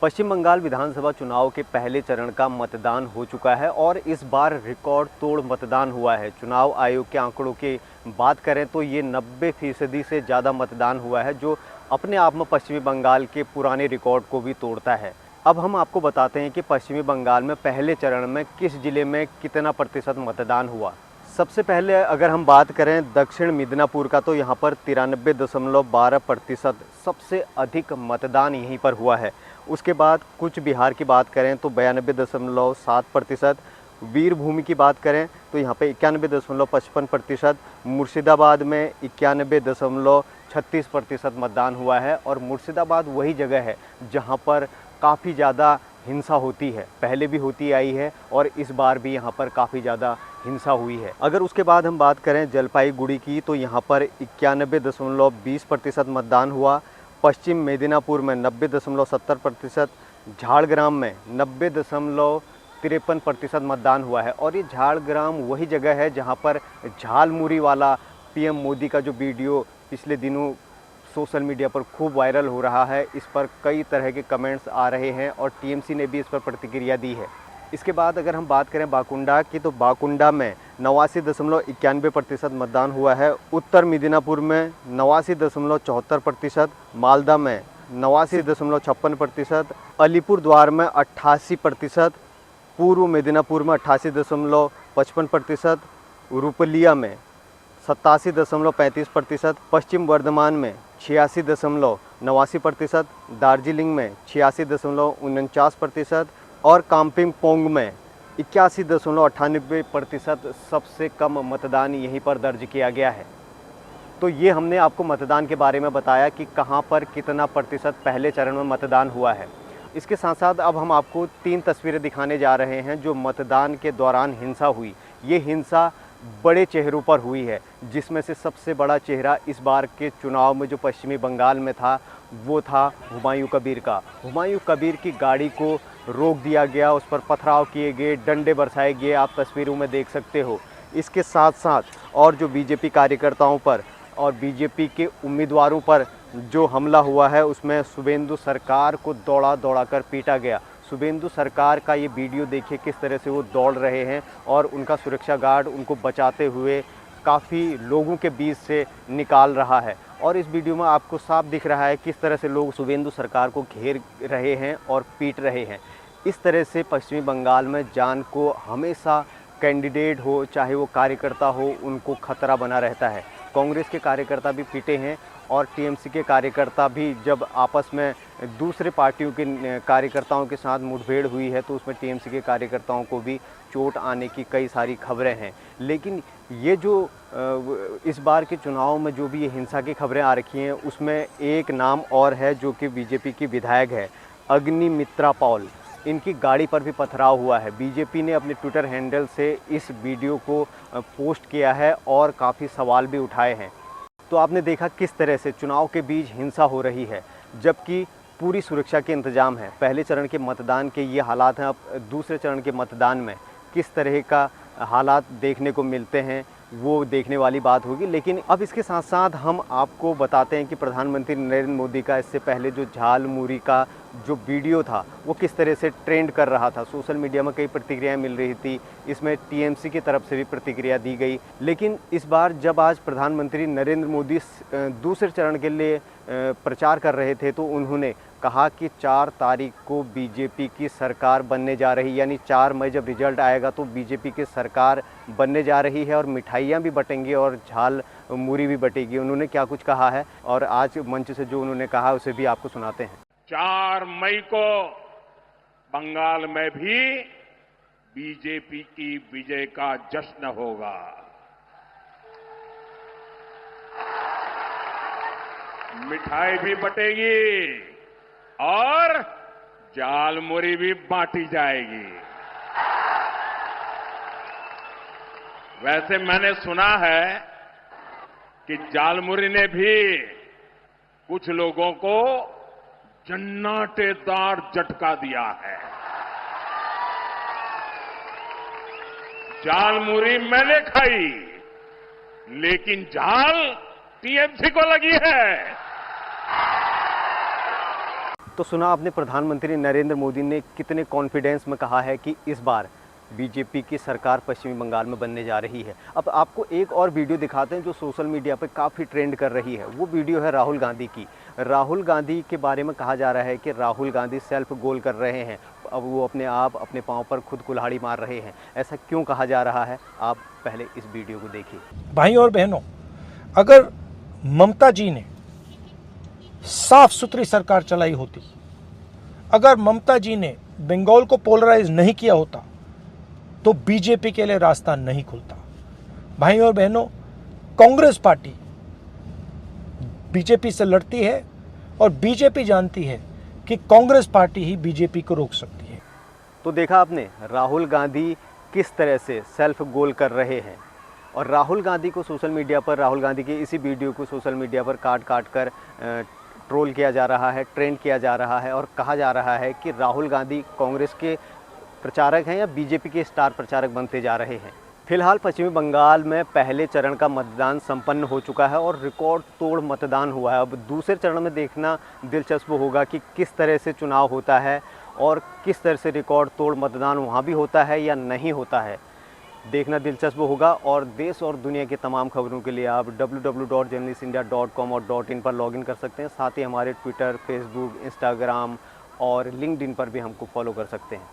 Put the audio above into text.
पश्चिम बंगाल विधानसभा चुनाव के पहले चरण का मतदान हो चुका है और इस बार रिकॉर्ड तोड़ मतदान हुआ है। चुनाव आयोग के आंकड़ों की बात करें तो ये 90% से ज़्यादा मतदान हुआ है, जो अपने आप में पश्चिमी बंगाल के पुराने रिकॉर्ड को भी तोड़ता है। अब हम आपको बताते हैं कि पश्चिमी बंगाल में पहले चरण में किस जिले में कितना प्रतिशत मतदान हुआ। सबसे पहले अगर हम बात करें दक्षिण मिदनापुर का, तो यहाँ पर 93.12% सबसे अधिक मतदान यहीं पर हुआ है। उसके बाद कुछ बिहार की बात करें तो 92.7%, वीरभूमि की बात करें तो यहाँ पे 91.55%, मुर्शिदाबाद में 91.36% मतदान हुआ है। और मुर्शिदाबाद वही जगह है जहाँ पर काफ़ी ज़्यादा हिंसा होती है, पहले भी होती आई है और इस बार भी यहाँ पर काफ़ी ज़्यादा हिंसा हुई है। अगर उसके बाद हम बात करें जलपाईगुड़ी की, तो यहाँ पर 91.20% मतदान हुआ। पश्चिम मेदिनीपुर में 90.70%, झाड़ग्राम में 90.53% मतदान हुआ है। और ये झाड़ग्राम वही जगह है जहाँ पर झालमुरी वाला पीएम मोदी का जो वीडियो पिछले दिनों सोशल मीडिया पर खूब वायरल हो रहा है, इस पर कई तरह के कमेंट्स आ रहे हैं और टीएमसी ने भी इस पर प्रतिक्रिया दी है। इसके बाद अगर हम बात करें बाकुंडा की, तो बाकुंडा में 89.91% मतदान हुआ है। उत्तर मिदनापुर में 89.74%, मालदा में 89.56%, अलीपुरद्वार में 88%, पूर्व मिदनापुर में 88.55%, रुपलिया में 87.35%, पश्चिम वर्धमान में 86.89%, दार्जिलिंग में 86.49% और कामपिंग पोंग में 81.98% सबसे कम मतदान यहीं पर दर्ज किया गया है। तो ये हमने आपको मतदान के बारे में बताया कि कहां पर कितना प्रतिशत पहले चरण में मतदान हुआ है। इसके साथ साथ अब हम आपको 3 तस्वीरें दिखाने जा रहे हैं जो मतदान के दौरान हिंसा हुई। ये हिंसा बड़े चेहरों पर हुई है, जिसमें से सबसे बड़ा चेहरा इस बार के चुनाव में जो पश्चिमी बंगाल में था वो था हुमायूं कबीर का। हुमायूं कबीर की गाड़ी को रोक दिया गया, उस पर पथराव किए गए, डंडे बरसाए गए, आप तस्वीरों में देख सकते हो। इसके साथ साथ और जो बीजेपी कार्यकर्ताओं पर और बीजेपी के उम्मीदवारों पर जो हमला हुआ है, उसमें शुभेंदु सरकार को दौड़ा दौड़ा कर पीटा गया। शुभेंदु सरकार का ये वीडियो देखिए किस तरह से वो दौड़ रहे हैं और उनका सुरक्षा गार्ड उनको बचाते हुए काफ़ी लोगों के बीच से निकाल रहा है। और इस वीडियो में आपको साफ दिख रहा है किस तरह से लोग शुभेंदु सरकार को घेर रहे हैं और पीट रहे हैं। इस तरह से पश्चिमी बंगाल में जान को हमेशा कैंडिडेट हो चाहे वो कार्यकर्ता हो, उनको खतरा बना रहता है। कांग्रेस के कार्यकर्ता भी पीटे हैं और टीएमसी के कार्यकर्ता भी, जब आपस में दूसरे पार्टियों के कार्यकर्ताओं के साथ मुठभेड़ हुई है तो उसमें टीएमसी के कार्यकर्ताओं को भी चोट आने की कई सारी खबरें हैं। लेकिन ये जो इस बार के चुनाव में जो भी ये हिंसा की खबरें आ रखी हैं, उसमें एक नाम और है जो कि बीजेपी की विधायक है, अग्निमित्रा पॉल। इनकी गाड़ी पर भी पथराव हुआ है। बीजेपी ने अपने ट्विटर हैंडल से इस वीडियो को पोस्ट किया है और काफ़ी सवाल भी उठाए हैं। तो आपने देखा किस तरह से चुनाव के बीच हिंसा हो रही है, जबकि पूरी सुरक्षा के इंतजाम है। पहले चरण के मतदान के ये हालात हैं, अब दूसरे चरण के मतदान में किस तरह का हालात देखने को मिलते हैं वो देखने वाली बात होगी। लेकिन अब इसके साथ साथ हम आपको बताते हैं कि प्रधानमंत्री नरेंद्र मोदी का इससे पहले जो झालमुरी का जो वीडियो था वो किस तरह से ट्रेंड कर रहा था। सोशल मीडिया में कई प्रतिक्रियाएं मिल रही थी, इसमें टीएमसी की तरफ से भी प्रतिक्रिया दी गई। लेकिन इस बार जब आज प्रधानमंत्री नरेंद्र मोदी दूसरे चरण के लिए प्रचार कर रहे थे तो उन्होंने कहा कि 4 तारीख को बीजेपी की सरकार बनने जा रही, यानी 4 मई जब रिजल्ट आएगा तो बीजेपी की सरकार बनने जा रही है और मिठाइयाँ भी बटेंगी और झाल मूरी भी बटेगी। उन्होंने क्या कुछ कहा है और आज मंच से जो उन्होंने कहा उसे भी आपको सुनाते हैं। 4 मई को बंगाल में भी बीजेपी की विजय का जश्न होगा। मिठाई भी बटेगी और झालमुरी भी बांटी जाएगी। वैसे मैंने सुना है कि झालमुरी ने भी कुछ लोगों को जन्नाटेदार झटका दिया है। झालमुरी मैंने खाई, लेकिन झाल टीएमसी को लगी है। तो सुना आपने प्रधानमंत्री नरेंद्र मोदी ने कितने कॉन्फिडेंस में कहा है कि इस बार बीजेपी की सरकार पश्चिमी बंगाल में बनने जा रही है। अब आपको एक और वीडियो दिखाते हैं जो सोशल मीडिया पर काफ़ी ट्रेंड कर रही है। वो वीडियो है राहुल गांधी की। राहुल गांधी के बारे में कहा जा रहा है कि राहुल गांधी सेल्फ गोल कर रहे हैं, अब वो अपने आप अपने पाँव पर खुद कुल्हाड़ी मार रहे हैं। ऐसा क्यों कहा जा रहा है, आप पहले इस वीडियो को देखिए। भाइयों और बहनों, अगर ममता जी ने साफ सुथरी सरकार चलाई होती, अगर ममता जी ने बंगाल को पोलराइज नहीं किया होता, तो बीजेपी के लिए रास्ता नहीं खुलता। भाइयों और बहनों, कांग्रेस पार्टी बीजेपी से लड़ती है और बीजेपी जानती है कि कांग्रेस पार्टी ही बीजेपी को रोक सकती है। तो देखा आपने राहुल गांधी किस तरह से सेल्फ गोल कर रहे हैं, और राहुल गांधी को सोशल मीडिया पर, राहुल गांधी के इसी वीडियो को सोशल मीडिया पर काट काट कर ट्रोल किया जा रहा है, ट्रेंड किया जा रहा है, और कहा जा रहा है कि राहुल गांधी कांग्रेस के प्रचारक हैं या बीजेपी के स्टार प्रचारक बनते जा रहे हैं। फिलहाल पश्चिमी बंगाल में पहले चरण का मतदान संपन्न हो चुका है और रिकॉर्ड तोड़ मतदान हुआ है। अब दूसरे चरण में देखना दिलचस्प होगा कि किस तरह से चुनाव होता है और किस तरह से रिकॉर्ड तोड़ मतदान वहाँ भी होता है या नहीं होता है, देखना दिलचस्प होगा। और देश और दुनिया की तमाम खबरों के लिए आप www.journalistindia.com और .in पर लॉगिन कर सकते हैं। साथ ही हमारे ट्विटर, फेसबुक, इंस्टाग्राम और लिंक्डइन पर भी हमको फॉलो कर सकते हैं।